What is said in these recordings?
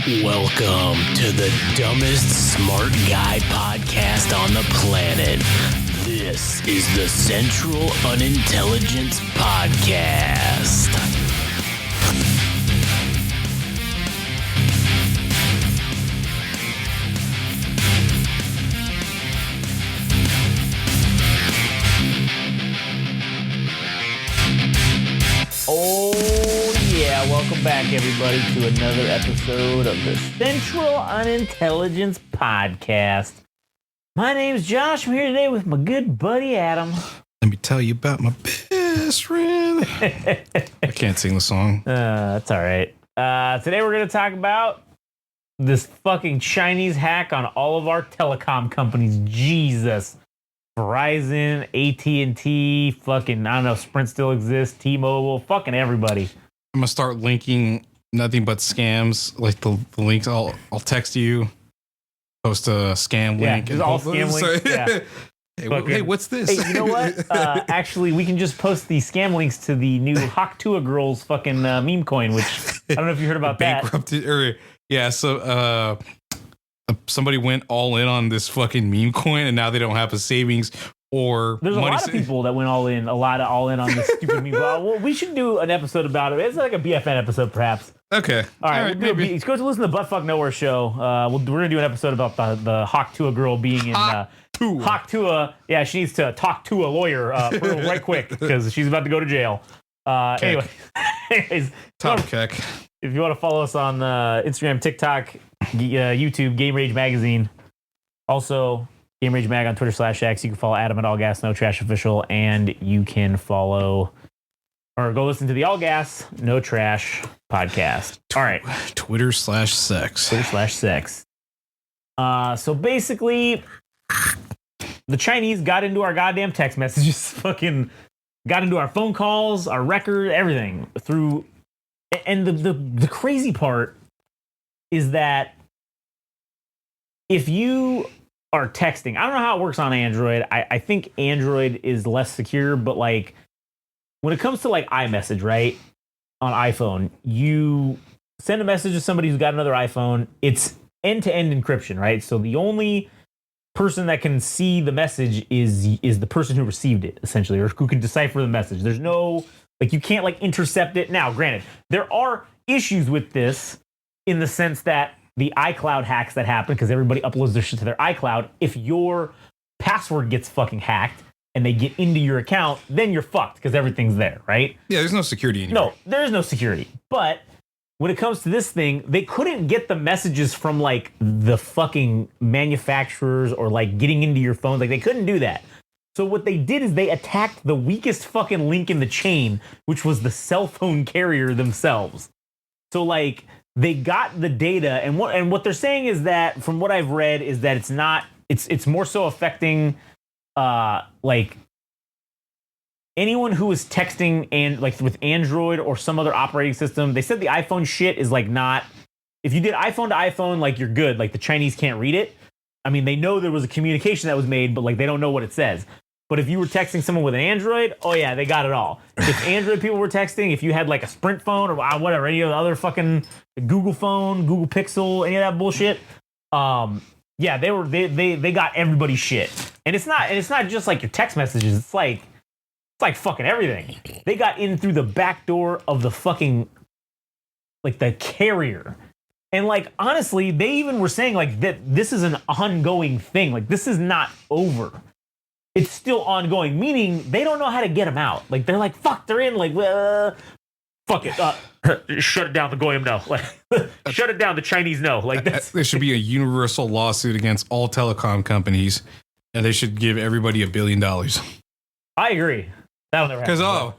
Welcome to the dumbest smart guy podcast on the planet. This is the Central Unintelligence Podcast. Welcome back, everybody, to another episode of the Central Unintelligence Podcast. My name's Josh. I'm here today with my good buddy, Adam. Let me tell you about my best friend. I can't sing the song. That's all right. Today we're going to talk about this fucking Chinese hack on all of our telecom companies. Jesus. Verizon, AT&T, fucking, I don't know if Sprint still exists, T-Mobile, fucking everybody. I'm gonna start linking nothing but scams, like the links. I'll text you, post a scam link. Yeah, all scam links. Yeah. Hey, what's this? Hey, you know what? Actually, we can just post the scam links to the new Hawk Girls fucking meme coin, which I don't know if you heard about that. So somebody went all in on this fucking meme coin, and now they don't have a savings. Or there's a lot of people that went all in on this stupid meme. Well, we should do an episode about it. It's like a BFN episode, perhaps. Okay. All right. Let's go to listen to the Buttfuck Nowhere show. We're gonna do an episode about the Hawk girl being in Hawk. Yeah, she needs to talk to a lawyer right quick because she's about to go to jail. Anyways, top kick. If you want to follow us on Instagram, TikTok, YouTube, Game Rage Magazine, also Game Rage Mag on Twitter /X. You can follow Adam at All Gas No Trash Official, and you can follow or go listen to the All Gas No Trash podcast. All right, Twitter /Sex. So basically, the Chinese got into our goddamn text messages, fucking got into our phone calls, our record, everything through. And the crazy part is that if you are texting, I don't know how it works on Android. I think Android is less secure, but like when it comes to like iMessage, right? On iPhone, you send a message to somebody who's got another iPhone. It's end-to-end encryption, right? So the only person that can see the message is the person who received it, essentially, or who can decipher the message. There's no, like, you can't like intercept it. Now, granted, there are issues with this in the sense that the iCloud hacks that happen, because everybody uploads their shit to their iCloud. If your password gets fucking hacked and they get into your account, then you're fucked because everything's there, right? Yeah, there's no security anymore. No, there is no security. But when it comes to this thing, they couldn't get the messages from like the fucking manufacturers or like getting into your phone. Like they couldn't do that. So what they did is they attacked the weakest fucking link in the chain, which was the cell phone carrier themselves. So like they got the data, and what they're saying is that, from what I've read, is that it's more so affecting like anyone who is texting and like with Android or some other operating system. They said the iPhone shit is like not, if you did iPhone to iPhone, like you're good. Like the Chinese can't read it. I mean, they know there was a communication that was made, but like they don't know what it says. But if you were texting someone with an Android, oh yeah, they got it all. If Android people were texting, if you had like a Sprint phone or whatever, any other fucking Google phone, Google Pixel, any of that bullshit, yeah, they got everybody's shit. And it's not just like your text messages. It's like fucking everything. They got in through the back door of the fucking, like, the carrier. And like, honestly, they even were saying like that this is an ongoing thing. Like this is not over. It's still ongoing, meaning they don't know how to get them out. Like they're like, fuck, they're in. Like, fuck it, shut it down. The Goyim no. Like, shut it down. The Chinese no. Like there should be a universal lawsuit against all telecom companies, and they should give everybody $1 billion. I agree. That'll never happen. Because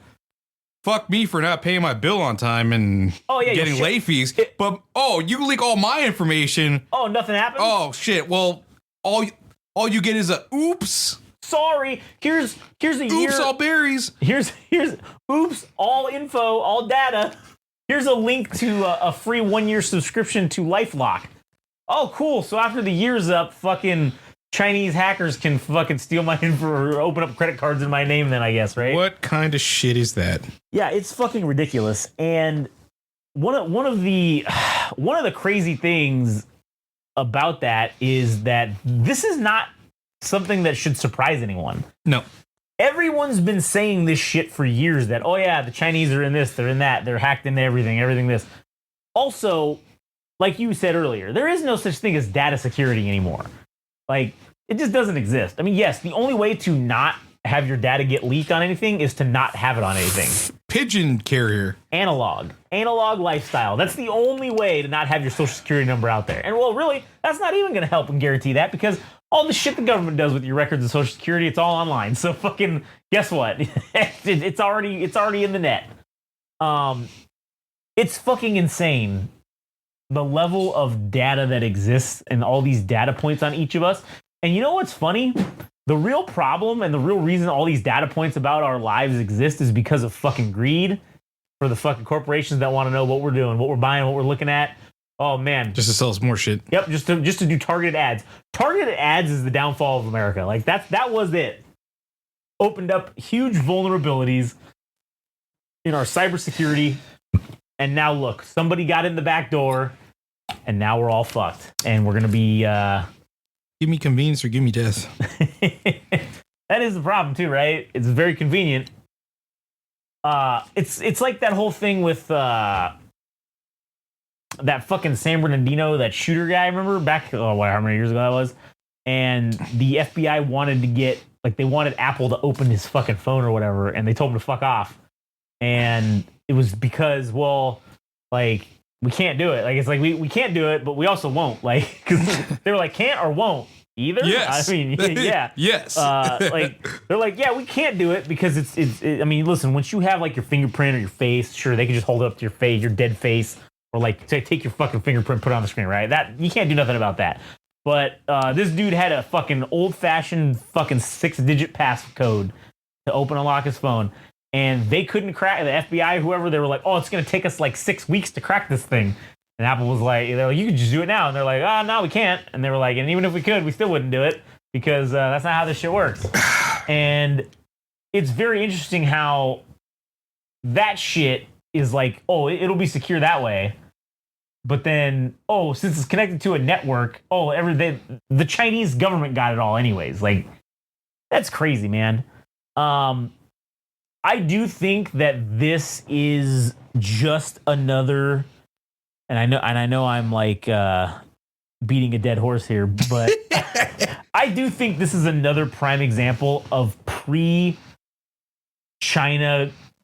fuck me for not paying my bill on time and getting late fees. But you leak all my information. Oh, nothing happened. Oh shit. Well, all you get is a oops. Sorry, here's a year. Oops, all berries. Here's oops, all info, all data. Here's a link to a free 1-year subscription to LifeLock. Oh, cool. So after the year's up, fucking Chinese hackers can fucking steal my info or open up credit cards in my name then, I guess, right? What kind of shit is that? Yeah, it's fucking ridiculous. And one of the crazy things about that is that this is not something that should surprise anyone. No. Everyone's been saying this shit for years that, oh yeah, the Chinese are in this, they're in that, they're hacked into everything this. Also, like you said earlier, there is no such thing as data security anymore. Like, it just doesn't exist. I mean, yes, the only way to not have your data get leaked on anything is to not have it on anything. Pigeon carrier. Analog lifestyle. That's the only way to not have your social security number out there. And well, really, that's not even going to help and guarantee that, because all the shit the government does with your records and social security, it's all online. So fucking guess what? it's already in the net. It's fucking insane, the level of data that exists and all these data points on each of us. And you know what's funny? The real problem and the real reason all these data points about our lives exist is because of fucking greed for the fucking corporations that want to know what we're doing, what we're buying, what we're looking at. Oh man, just to sell us more shit. Yep, just to do targeted ads. Targeted ads is the downfall of America. Like that was it. Opened up huge vulnerabilities in our cybersecurity, and now look, somebody got in the back door, and now we're all fucked, and we're gonna be. Give me convenience or give me death. That is the problem too, right? It's very convenient. It's like that whole thing with that fucking San Bernardino, that shooter guy. Remember back how many years ago that was? And the FBI wanted to get they wanted Apple to open his fucking phone or whatever, and they told him to fuck off. And it was because we can't do it. Like, it's like we can't do it, but we also won't. Like, because they were like, can't or won't either. Yes. I mean, yeah. Yes. They're like, yeah, we can't do it because I mean, listen, once you have like your fingerprint or your face, sure, they can just hold it up to your face, your dead face, or like take your fucking fingerprint, put it on the screen, right? That you can't do nothing about that. But this dude had a fucking old-fashioned fucking 6-digit passcode to open and lock his phone. And they couldn't crack, the FBI, whoever, they were like, oh, it's going to take us like 6 weeks to crack this thing. And Apple was like, they're like, you can just do it now. And they're like, no, we can't. And they were like, and even if we could, we still wouldn't do it because that's not how this shit works. And it's very interesting how that shit is like, oh, it'll be secure that way. But then, oh, since it's connected to a network, the Chinese government got it all anyways. Like, that's crazy, man. I do think that this is just another, and I know I'm like beating a dead horse here, but I do think this is another prime example of pre-China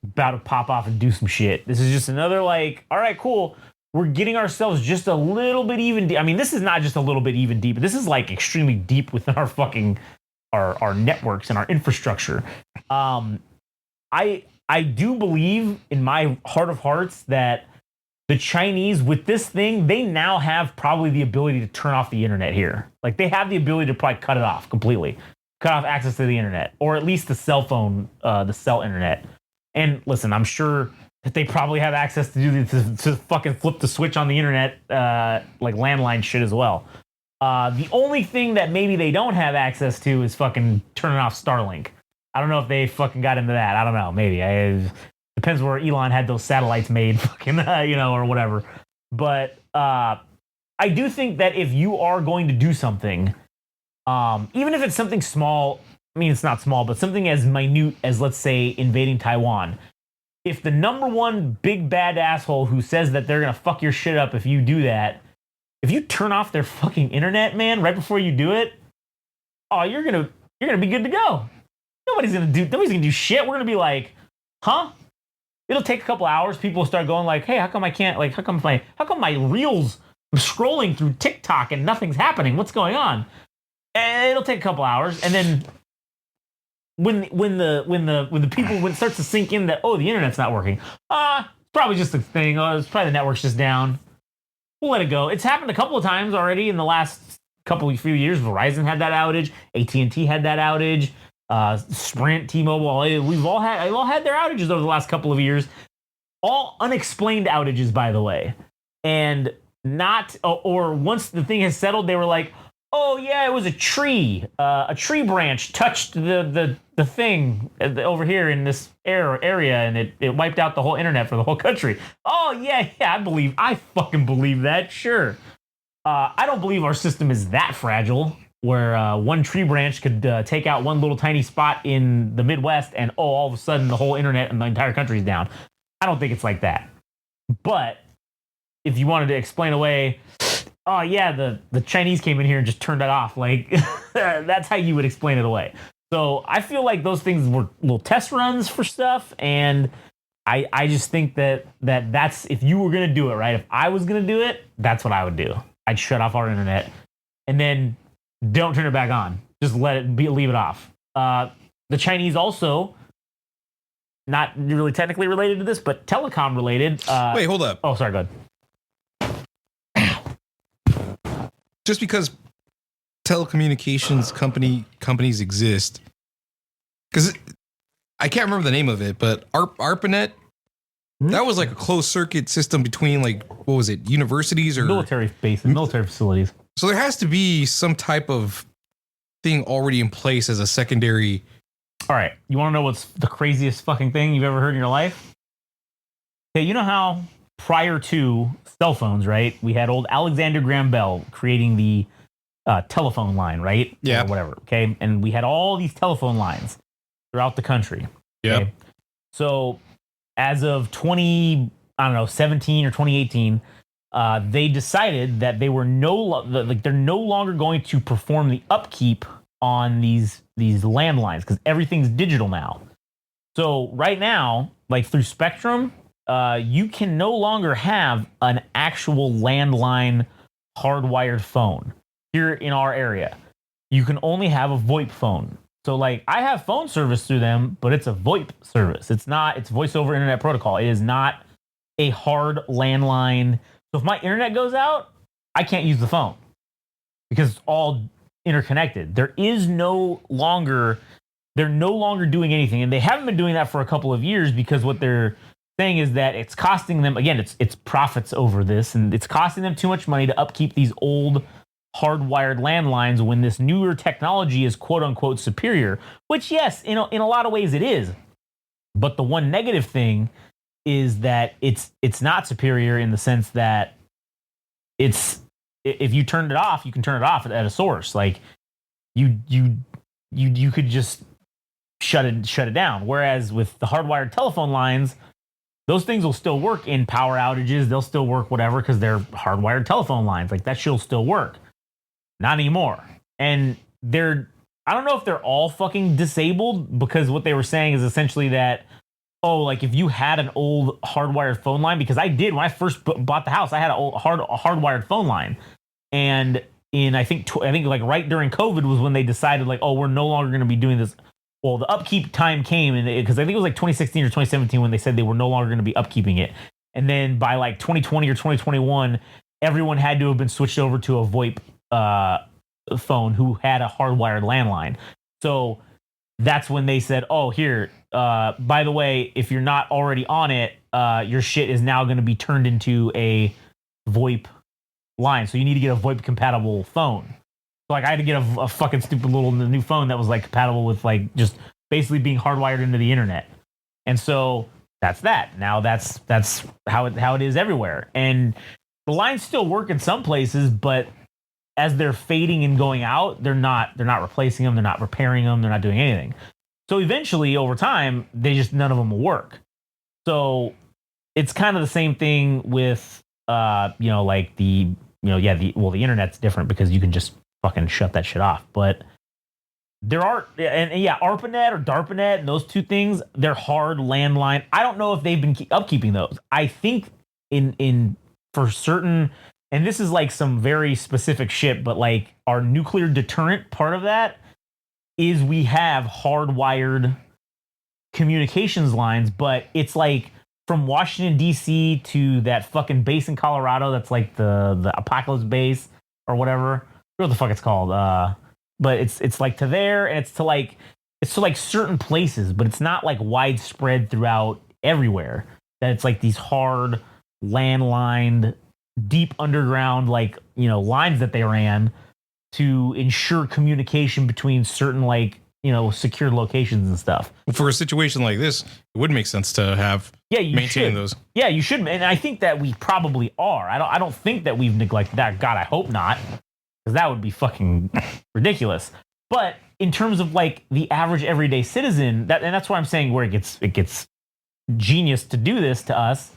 about to pop off and do some shit. This is just another like, all right, cool. We're getting ourselves just a little bit even deep. I mean, this is not just a little bit even deep. This is like extremely deep within our fucking our networks and our infrastructure. I do believe in my heart of hearts that the Chinese, with this thing, they now have probably the ability to turn off the internet here. Like, they have the ability to probably cut it off completely, cut off access to the internet, or at least the cell phone, the cell internet. And listen, I'm sure that they probably have access to fucking flip the switch on the internet, like landline shit as well. The only thing that maybe they don't have access to is fucking turning off Starlink. I don't know if they fucking got into that. I don't know. Maybe. Depends where Elon had those satellites made, fucking, or whatever. But I do think that if you are going to do something, even if it's something small, I mean, it's not small, but something as minute as, let's say, invading Taiwan, if the number one big bad asshole who says that they're going to fuck your shit up if you do that, if you turn off their fucking internet, man, right before you do it, oh, you're going to be good to go. Nobody's gonna do shit. We're gonna be like, huh? It'll take a couple hours. People will start going like, hey, how come my reels, I'm scrolling through TikTok and nothing's happening? What's going on? And it'll take a couple hours, and then when the people starts to sink in that, oh, the internet's not working. It's probably just a thing. Oh, it's probably the network's just down. We'll let it go. It's happened a couple of times already in the last few years. Verizon had that outage. AT&T had that outage. Sprint, T-Mobile, they've all had their outages over the last couple of years. All unexplained outages, by the way. And not, or once the thing has settled, they were like, oh yeah, it was a tree branch touched the thing over here in this area, and it wiped out the whole internet for the whole country. Oh Oh yeah, I fucking believe that. Sure. I don't believe our system is that fragile where one tree branch could take out one little tiny spot in the Midwest and all of a sudden the whole internet and the entire country is down. I don't think it's like that. But if you wanted to explain away, oh yeah, the Chinese came in here and just turned it off, like that's how you would explain it away. So I feel like those things were little test runs for stuff, and I just think that's if you were gonna do it, right? If I was gonna do it, that's what I would do. I'd shut off our internet and then don't turn it back on. Just leave it off. The Chinese also, not really technically related to this, but telecom related. Wait, hold up. Oh, sorry, go ahead. Just because telecommunications companies exist, because I can't remember the name of it, but ARPANET, that was like a closed circuit system between, like, what was it, universities or military bases, military facilities. So there has to be some type of thing already in place as a secondary. All right, you want to know what's the craziest fucking thing you've ever heard in your life? Okay, you know how prior to cell phones, right, we had old Alexander Graham Bell creating the telephone line, right? Yeah. Or whatever, okay? And we had all these telephone lines throughout the country. Yeah. Okay? So as of 2017 or 2018, they decided that they were they're no longer going to perform the upkeep on these landlines because everything's digital now. So right now, like through Spectrum, you can no longer have an actual landline hardwired phone here in our area. You can only have a VoIP phone. So like I have phone service through them, but it's a VoIP service. It's voice over internet protocol. It is not a hard landline. So if my internet goes out, I can't use the phone because it's all interconnected. They're no longer doing anything. And they haven't been doing that for a couple of years because what they're saying is that it's costing them, again, it's profits over this, and it's costing them too much money to upkeep these old hardwired landlines when this newer technology is quote unquote superior, which yes, in a lot of ways it is. But the one negative thing is that it's not superior in the sense that if you turned it off, you can turn it off at a source. Like you could just shut it down. Whereas with the hardwired telephone lines, those things will still work in power outages. They'll still work whatever because they're hardwired telephone lines. Like that shit'll still work. Not anymore. And I don't know if they're all fucking disabled because what they were saying is essentially that, oh, like if you had an old hardwired phone line, because I did when I first bought the house, I had a hardwired phone line. And I think like right during COVID was when they decided like, oh, we're no longer going to be doing this. Well, the upkeep time came because I think it was like 2016 or 2017 when they said they were no longer going to be upkeeping it. And then by like 2020 or 2021, everyone had to have been switched over to a VoIP phone who had a hardwired landline. So that's when they said, oh, here, by the way, if you're not already on it, your shit is now going to be turned into a VoIP line. So you need to get a VoIP compatible phone. So like I had to get a fucking stupid little new phone that was like compatible with like just basically being hardwired into the internet. And so that's that. Now that's how it is everywhere. And the lines still work in some places, but as they're fading and going out, they're not replacing them, they're not repairing them, they're not doing anything. So eventually over time, none of them will work. So it's kind of the same thing with like the internet's different because you can just fucking shut that shit off. But there are, ARPANET or DARPANET and those two things, they're hard landline. I don't know if they've been upkeeping those. I think in for certain, and this is like some very specific shit, but like our nuclear deterrent part of that is we have hardwired communications lines, but it's like from Washington, D.C. to that fucking base in Colorado that's like the Apocalypse base or whatever. I forget what the fuck it's called. But it's like to there, and it's to like certain places, but it's not like widespread throughout everywhere. That it's like these hard landlined, deep underground lines that they ran to ensure communication between certain like secured locations and stuff. For a situation like this, it would make sense to have maintain those. Yeah, you should. And I think that we probably are. I don't think that we've neglected that. God, I hope not, because that would be fucking ridiculous. But in terms of like the average everyday citizen, that's why I'm saying where it gets genius to do this to us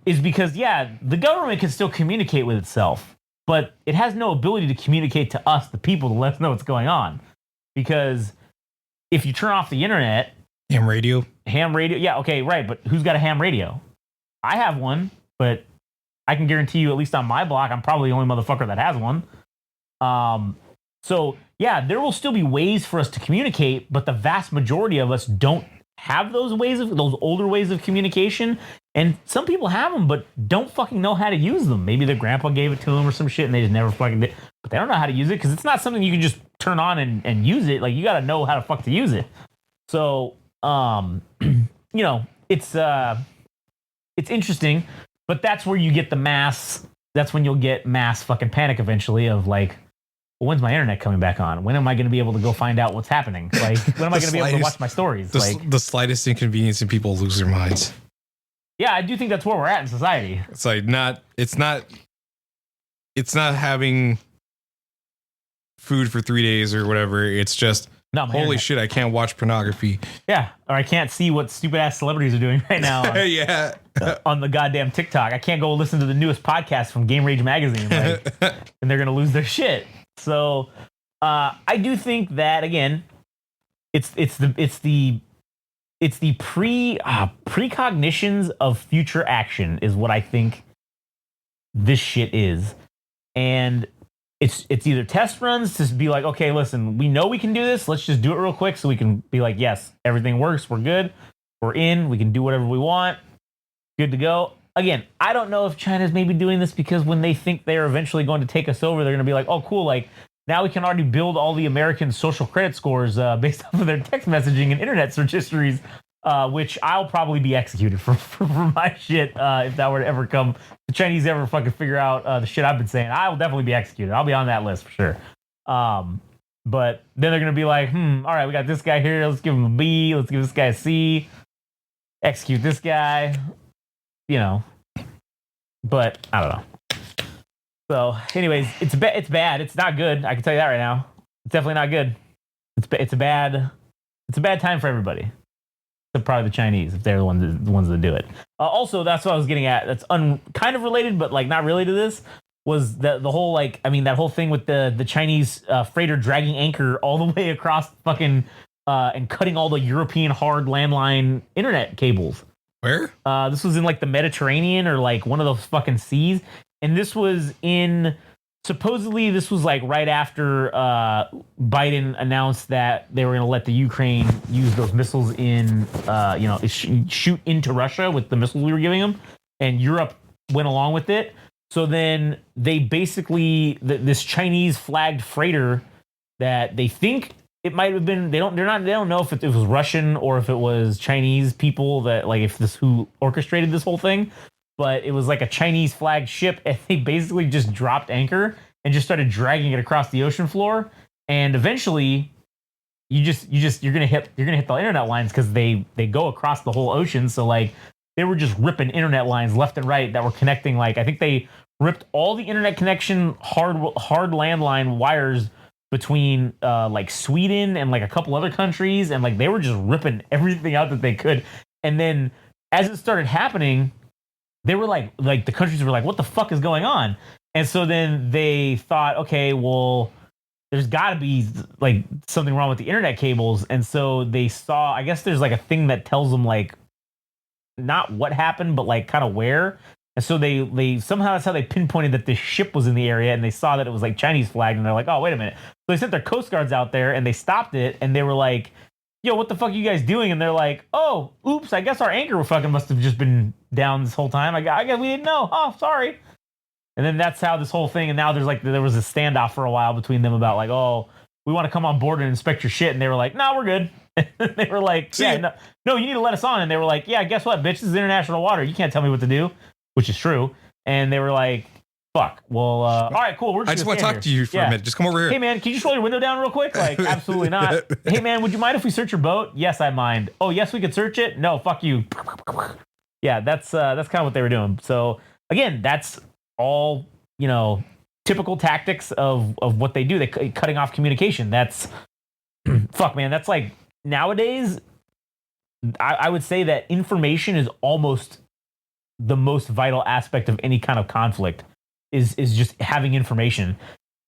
is because the government can still communicate with itself, but it has no ability to communicate to us, the people, to let us know what's going on. Because if you turn off the internet, ham radio, yeah, okay, right, but who's got a ham radio? I have one, but I can guarantee you, at least on my block, I'm probably the only motherfucker that has one. So yeah, there will still be ways for us to communicate, but the vast majority of us don't have those older ways of communication. And some people have them, but don't fucking know how to use them. Maybe their grandpa gave it to them or some shit, and they just never fucking did. But they don't know how to use it because it's not something you can just turn on and use it. Like, you got to know how to fuck to use it. So, it's interesting, but that's where you get that's when you'll get mass fucking panic eventually of like, well, when's my internet coming back on? When am I going to be able to go find out what's happening? Like, when am I going to be able to watch my stories? The slightest inconvenience and people lose their minds. Yeah, I do think that's where we're at in society. It's like it's not having food for 3 days or whatever. It's just, holy shit, I can't watch pornography. Yeah, or I can't see what stupid ass celebrities are doing right now. Yeah. On the goddamn TikTok. I can't go listen to the newest podcast from Game Rage Magazine, and they're gonna lose their shit. So I do think that, again, it's the precognitions of future action is what I think this shit is. And it's either test runs to be like, okay, listen, we know we can do this. Let's just do it real quick so we can be like, yes, everything works. We're good. We're in. We can do whatever we want. Good to go. Again, I don't know if China's maybe doing this because when they think they're eventually going to take us over, they're going to be like, oh, cool. Like, now we can already build all the American social credit scores based off of their text messaging and internet search histories, which I'll probably be executed for my shit if that were to ever come. The Chinese ever fucking figure out the shit I've been saying, I will definitely be executed. I'll be on that list for sure. But then they're going to be like, all right, we got this guy here. Let's give him a B. Let's give this guy a C. Execute this guy. But I don't know. So, anyways, it's bad. It's not good. I can tell you that right now. It's definitely not good. It's a bad time for everybody. Except probably the Chinese, if they're the ones that do it. Also, that's what I was getting at. That's kind of related, but like not really to this. Was the whole that whole thing with the Chinese freighter dragging anchor all the way across fucking and cutting all the European hard landline internet cables. Where? This was in like the Mediterranean or like one of those fucking seas. And this was supposedly this was like right after Biden announced that they were going to let the Ukraine use those missiles in, shoot into Russia with the missiles we were giving them. And Europe went along with it. So then they basically, this Chinese flagged freighter that they think it might have been, they don't know if it was Russian or if it was Chinese people that who orchestrated this whole thing. But it was like a Chinese flagged ship, and they basically just dropped anchor and just started dragging it across the ocean floor. And eventually, you're gonna hit the internet lines because they go across the whole ocean. So like they were just ripping internet lines left and right that were connecting. Like I think they ripped all the internet connection hard landline wires between like Sweden and like a couple other countries, and like they were just ripping everything out that they could. And then as it started happening, they were like the countries were like, what the fuck is going on? And so then they thought, okay, well, there's got to be like something wrong with the internet cables. And so they saw, I guess there's like a thing that tells them like not what happened, but like kind of where. And so they somehow, that's how they pinpointed that this ship was in the area, and they saw that it was like Chinese flagged, and they're like, oh, wait a minute. So they sent their Coast Guards out there and they stopped it, and they were like, yo, what the fuck are you guys doing? And they're like, oh, oops, I guess our anchor fucking must have just been down this whole time. I guess we didn't know. Oh, sorry. And then that's how this whole thing, and now there was a standoff for a while between them about like, oh, we want to come on board and inspect your shit. And they were like, no, we're good. And they were like, yeah, no, you need to let us on. And they were like, yeah, guess what, bitch, this is international water. You can't tell me what to do, which is true. And they were like, Fuck. Well, all right, cool. We're I just want to talk to you for a minute. Just come over here. Hey, man, can you just roll your window down real quick? Like, absolutely not. Hey, man, would you mind if we search your boat? Yes, I mind. Oh, yes, we could search it? No, fuck you. Yeah, that's kind of what they were doing. So, again, that's all, typical tactics of what they do. They cutting off communication. That's, fuck, man, that's like, nowadays, I would say that information is almost the most vital aspect of any kind of conflict. Is just having information.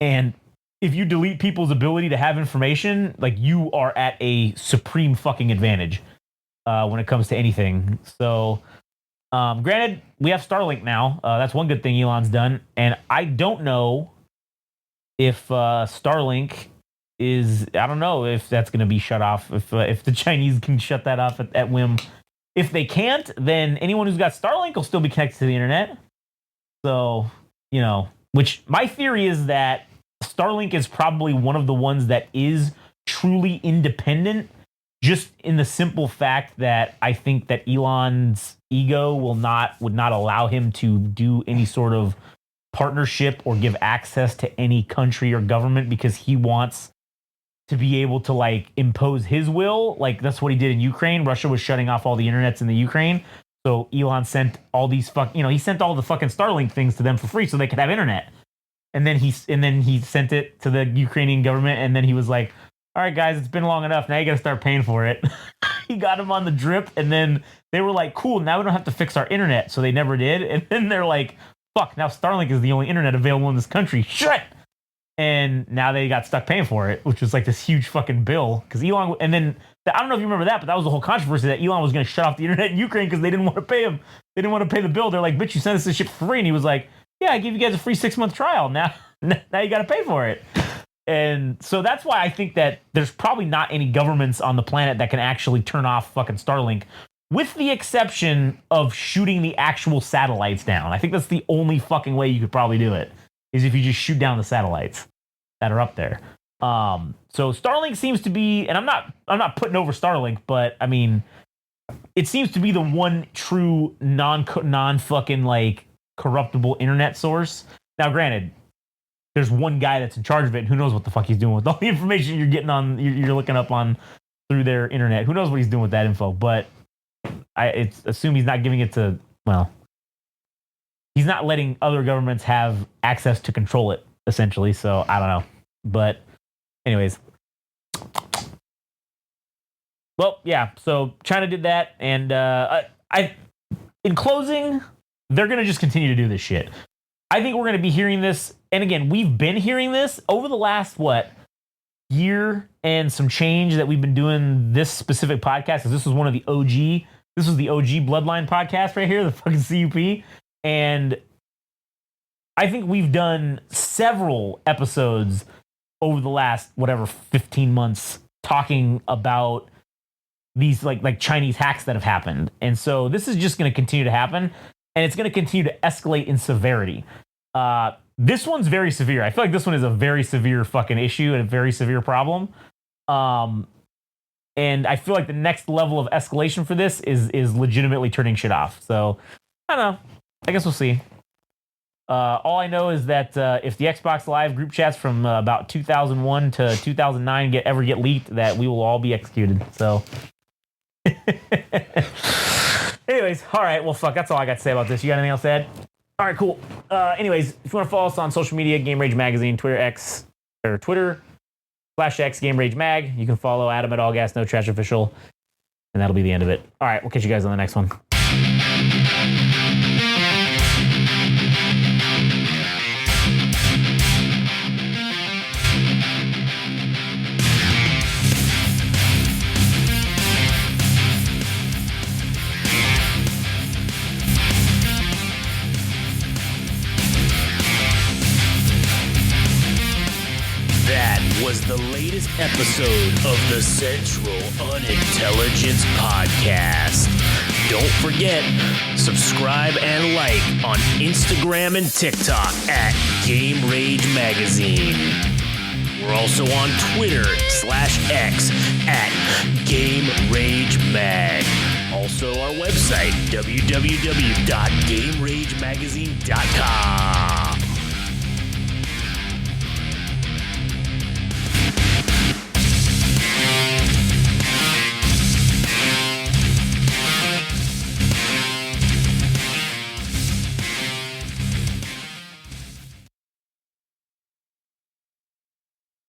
And if you delete people's ability to have information, like you are at a supreme fucking advantage when it comes to anything. So, granted, we have Starlink now. That's one good thing Elon's done. And I don't know if Starlink I don't know if that's going to be shut off, if the Chinese can shut that off at whim. If they can't, then anyone who's got Starlink will still be connected to the internet. So, which my theory is that Starlink is probably one of the ones that is truly independent, just in the simple fact that I think that Elon's ego would not allow him to do any sort of partnership or give access to any country or government, because he wants to be able to like impose his will. Like that's what he did in Ukraine. Russia was shutting off all the internets in the Ukraine. So Elon sent all these he sent all the fucking Starlink things to them for free so they could have internet. And then he sent it to the Ukrainian government, and then he was like, all right, guys, it's been long enough. Now you got to start paying for it. He got him on the drip, and then they were like, cool, now we don't have to fix our internet. So they never did. And then they're like, fuck, now Starlink is the only internet available in this country. Shit. And now they got stuck paying for it, which was like this huge fucking bill. Because Elon, and then I don't know if you remember that, but that was the whole controversy that Elon was going to shut off the internet in Ukraine because they didn't want to pay him. They didn't want to pay the bill. They're like, bitch, you sent us this shit for free. And he was like, yeah, I gave you guys a free 6-month trial. Now you got to pay for it. And so that's why I think that there's probably not any governments on the planet that can actually turn off fucking Starlink, with the exception of shooting the actual satellites down. I think that's the only fucking way you could probably do it, is if you just shoot down the satellites that are up there. So Starlink seems to be, and I'm not putting over Starlink, but I mean, it seems to be the one true non fucking like corruptible internet source. Now, granted, there's one guy that's in charge of it, and who knows what the fuck he's doing with all the information you're getting on, you're looking up on through their internet. Who knows what he's doing with that info? But I assume he's not giving it to, well, he's not letting other governments have access to control it, essentially. So I don't know. But anyways, well, yeah. So China did that, and in closing, they're gonna just continue to do this shit. I think we're gonna be hearing this, and again, we've been hearing this over the last year and some change that we've been doing this specific podcast. Because this was one of the OG. This was the OG Bloodline podcast right here, the fucking CUP, and I think we've done several episodes over the last 15 months talking about these like Chinese hacks that have happened. And so this is just going to continue to happen, and it's going to continue to escalate in severity. This one's very severe. I feel like this one is a very severe fucking issue and a very severe problem. And I feel like the next level of escalation for this is legitimately turning shit off. So I don't know. I guess we'll see. All I know is that if the Xbox Live group chats from about 2001 to 2009 ever get leaked, that we will all be executed. So, anyways, all right. Well, fuck. That's all I got to say about this. You got anything else to add? All right, cool. Anyways, if you want to follow us on social media, Game Rage Magazine, Twitter/X Game Rage Mag. You can follow Adam at All Gas No Trash Official, and that'll be the end of it. All right, we'll catch you guys on the next one. Was the latest episode of the Central Unintelligence Podcast. Don't forget, subscribe and like on Instagram and TikTok at Game Rage Magazine. We're also on Twitter/X at Game Rage Mag. Also our website, www.GameRageMagazine.com.